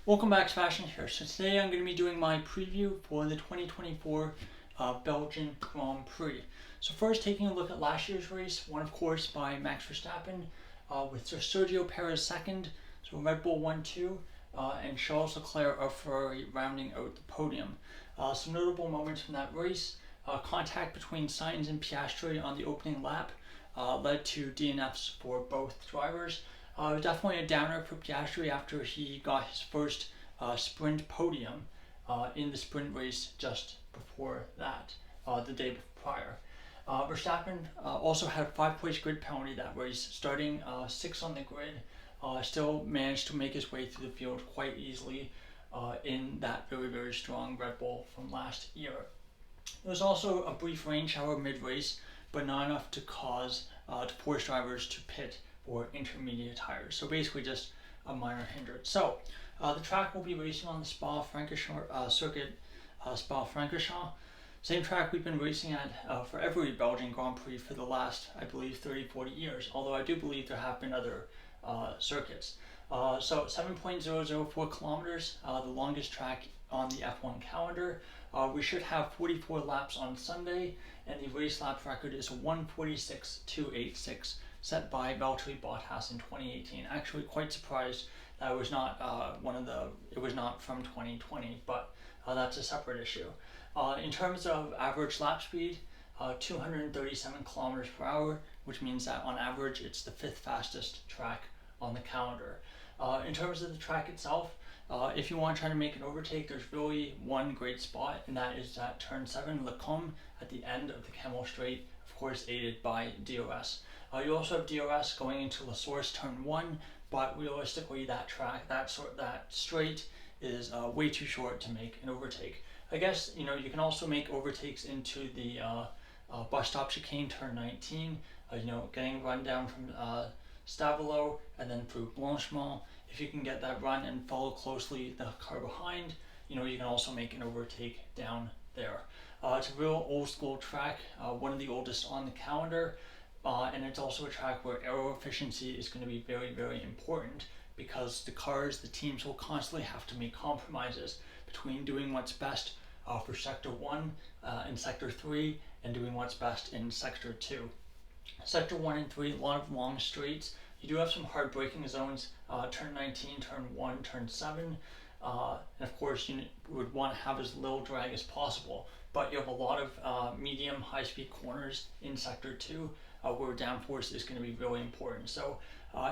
Welcome back to Fashion here. So today I'm going to be doing my preview for the 2024 Belgian Grand Prix. So first taking a look at last year's race, won of course by Max Verstappen with Sergio Perez second, so Red Bull 1-2, and Charles Leclerc of Ferrari rounding out the podium. Some notable moments from that race, contact between Sainz and Piastri on the opening lap led to DNFs for both drivers. Definitely a downer for Piastri after he got his first sprint podium in the sprint race just before that, the day prior. Verstappen also had a 5-place grid penalty that race, starting 6th on the grid, still managed to make his way through the field quite easily in that very strong Red Bull from last year. There was also a brief rain shower mid-race, but not enough to to force drivers to pit for intermediate tires. So basically just a minor hindrance. So the track will be racing on the Spa-Francorchamps circuit, Spa-Francorchamps. Same track we've been racing at for every Belgian Grand Prix for the last, I believe, 30-40 years, although I do believe there have been other circuits. So 7.004 kilometers, the longest track on the F1 calendar. We should have 44 laps on Sunday, and the race lap record is 1:46.286, set by Valtteri Bottas in 2018. Actually, quite surprised that it was not it was not from 2020, but that's a separate issue. In terms of average lap speed, 237 kilometers per hour, which means that on average it's the 5th fastest track on the calendar. In terms of the track itself, if you want to try to make an overtake, there's really one great spot, and that is at turn 7, Le Combe, at the end of the Camel Straight, of course aided by DRS. You also have DRS going into La Source turn 1, but realistically that straight is way too short to make an overtake. I guess you can also make overtakes into the bus stop chicane turn 19, getting run down from Stavelot and then through Blanchemont. If you can get that run and follow closely the car behind, you can also make an overtake down there. It's a real old school track, one of the oldest on the calendar, and it's also a track where aero efficiency is going to be very important, because the teams will constantly have to make compromises between doing what's best for Sector 1 and Sector 3 and doing what's best in Sector 2. Sector 1 and 3, a lot of long straights. You do have some hard braking zones, turn 19, turn 1, turn 7, and of course you would want to have as little drag as possible, but you have a lot of medium high-speed corners in Sector 2 where downforce is going to be really important. So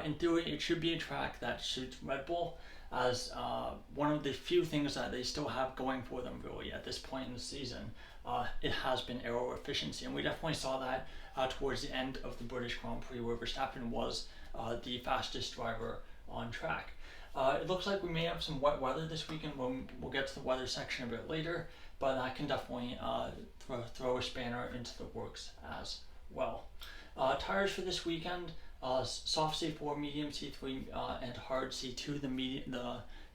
in theory it should be a track that suits Red Bull, as one of the few things that they still have going for them really at this point in the season. It has been aero efficiency, and we definitely saw that towards the end of the British Grand Prix, where Verstappen was the fastest driver on track. It looks like we may have some wet weather this weekend. We'll get to the weather section a bit later, but that can definitely throw a spanner into the works as well. Tires for this weekend, soft C4, medium C3, and hard C2. The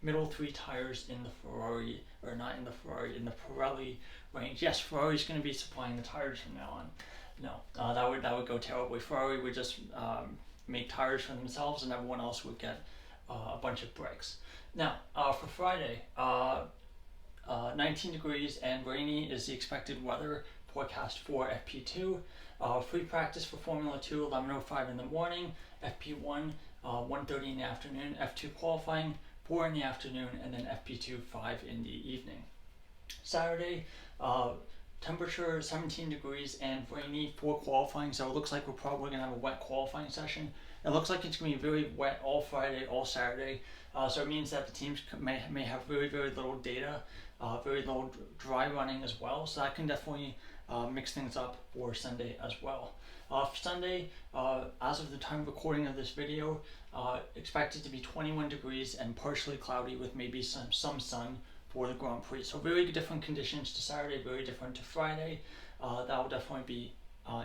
middle 3 tires in the Ferrari, or not in the Ferrari, in the Pirelli range. Yes, Ferrari's going to be supplying the tires from now on. No, that would go terribly. Ferrari would just make tires for themselves, and everyone else would get a bunch of brakes. Now, for Friday, 19 degrees and rainy is the expected weather forecast for FP2. Free practice for Formula 2, 11:05 in the morning. FP1, 1:30 in the afternoon. F2 qualifying, 4 in the afternoon, and then FP2, 5 in the evening. Saturday, temperature 17 degrees and rainy for qualifying, so it looks like we're probably going to have a wet qualifying session. It looks like it's going to be very wet all Friday, all Saturday, so it means that the teams may have very little data, very little dry running as well, so that can definitely mix things up for Sunday as well. For Sunday, as of the time of recording of this video, expected to be 21 degrees and partially cloudy with maybe some sun for the Grand Prix. So very different conditions to Saturday, very different to Friday. That will definitely be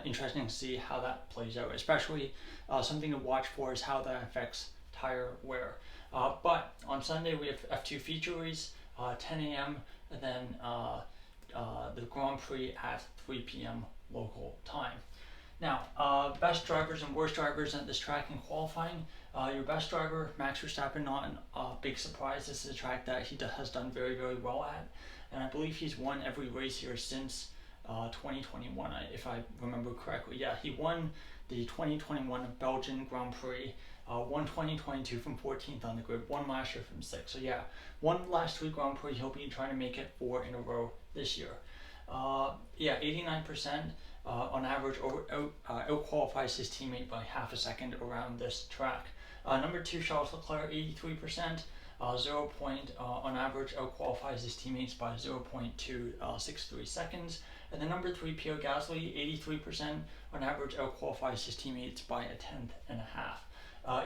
interesting to see how that plays out, especially something to watch for is how that affects tire wear. But on Sunday we have F2 feature race, 10 a.m. and then the Grand Prix at 3 p.m. local time. Now, best drivers and worst drivers at this track in qualifying. Your best driver, Max Verstappen, not a big surprise. This is a track that he has done very, very well at. And I believe he's won every race here since 2021, if I remember correctly. Yeah, he won the 2021 Belgian Grand Prix, won 2022 from 14th on the grid, won last year from 6th. So yeah, won last 3 Grand Prix. He'll be trying to make it 4 in a row this year. Yeah, 89% on average out-qualifies his teammate by half a second around this track. Number 2, Charles Leclerc, 83%. On average out-qualifies his teammates by 0.263 seconds. And then number 3, Pierre Gasly, 83%. On average out-qualifies his teammates by a tenth and a half.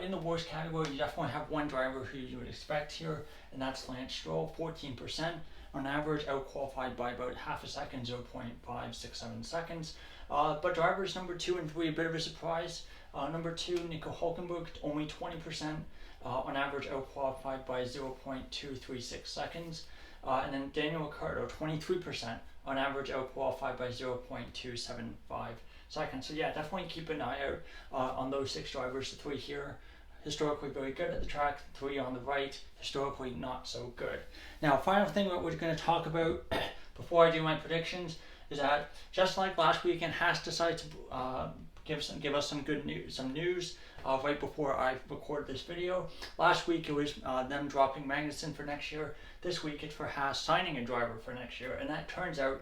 In the worst category, you definitely have one driver who you would expect here, and that's Lance Stroll, 14%. On average, out-qualified by about half a second, 0.567 seconds. But drivers number 2 and 3, a bit of a surprise. Number 2, Nico Hülkenberg, only 20%. On average, out-qualified by 0.236 seconds. And then Daniel Ricciardo, 23%. On average, out-qualified by 0.275 seconds. So yeah, definitely keep an eye out on those 6 drivers. The 3 here, historically very good at the track. 3 on the right, historically not so good. Now, final thing that we're going to talk about before I do my predictions is that just like last weekend, Haas decided to give us some good news, right before I recorded this video. Last week it was them dropping Magnussen for next year. This week it's for Haas signing a driver for next year, and that turns out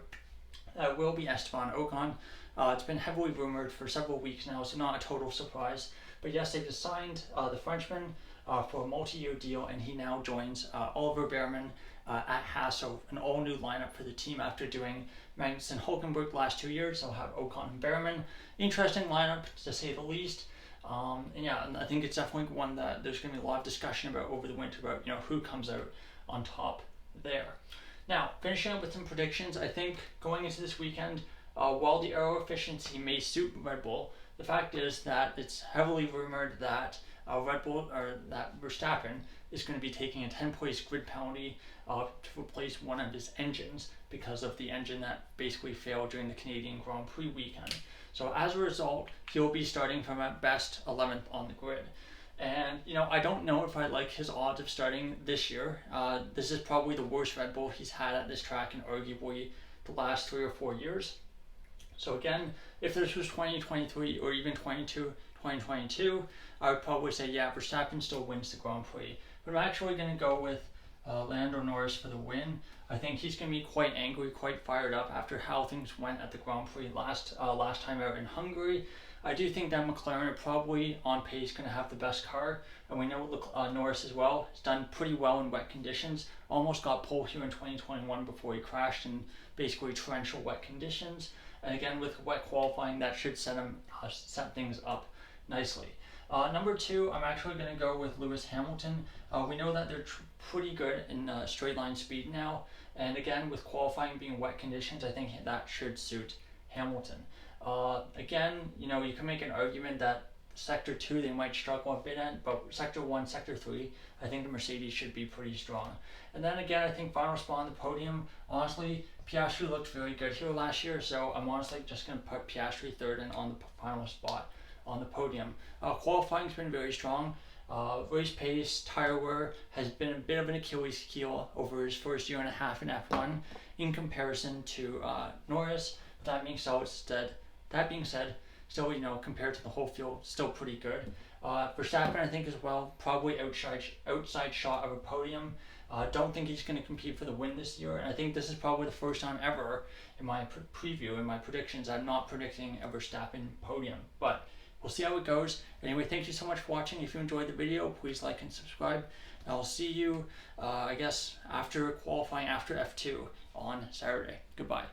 that will be Esteban Ocon. It's been heavily rumored for several weeks now, so not a total surprise. But yes, they've just signed the Frenchman for a multi-year deal, and he now joins Oliver Behrman at Haas, so an all-new lineup for the team after doing Magnussen Hülkenberg last 2 years. They'll have Ocon and Behrman. Interesting lineup, to say the least. And yeah, I think it's definitely one that there's going to be a lot of discussion about over the winter about who comes out on top there. Now, finishing up with some predictions, I think going into this weekend, while the aero efficiency may suit Red Bull, the fact is that it's heavily rumored that Red Bull, or that Verstappen, is going to be taking a 10-place grid penalty to replace one of his engines because of the engine that basically failed during the Canadian Grand Prix weekend. So as a result, he'll be starting from at best 11th on the grid. And, I don't know if I like his odds of starting this year. This is probably the worst Red Bull he's had at this track in arguably the last 3 or 4 years. So again, if this was 2023 or even 2022, I would probably say, yeah, Verstappen still wins the Grand Prix. But I'm actually going to go with Lando Norris for the win. I think he's going to be quite angry, quite fired up after how things went at the Grand Prix last time out in Hungary. I do think that McLaren are probably on pace going to have the best car, and we know Norris as well has done pretty well in wet conditions. Almost got pole here in 2021 before he crashed in basically torrential wet conditions. And again, with wet qualifying, that should set things up nicely. Number 2, I'm actually going to go with Lewis Hamilton. We know that they're pretty good in straight line speed now, and again, with qualifying being wet conditions, I think that should suit Hamilton. Again, you can make an argument that Sector 2 they might struggle a bit in, but Sector 1, Sector 3, I think the Mercedes should be pretty strong. And then again, I think final spot on the podium, honestly, Piastri looked very good here last year, so I'm honestly just going to put Piastri 3rd and on the final spot on the podium. Qualifying's been very strong. Race pace, tire wear has been a bit of an Achilles heel over his first year and a half in F1 in comparison to Norris. That being said, still, compared to the whole field, still pretty good. Verstappen, I think, as well, probably outside shot of a podium. Don't think he's going to compete for the win this year, and I think this is probably the first time ever in my preview, in my predictions, I'm not predicting a Verstappen podium, but we'll see how it goes. Anyway, thank you so much for watching. If you enjoyed the video, please like and subscribe. I'll see you, I guess, after qualifying after F2 on Saturday. Goodbye.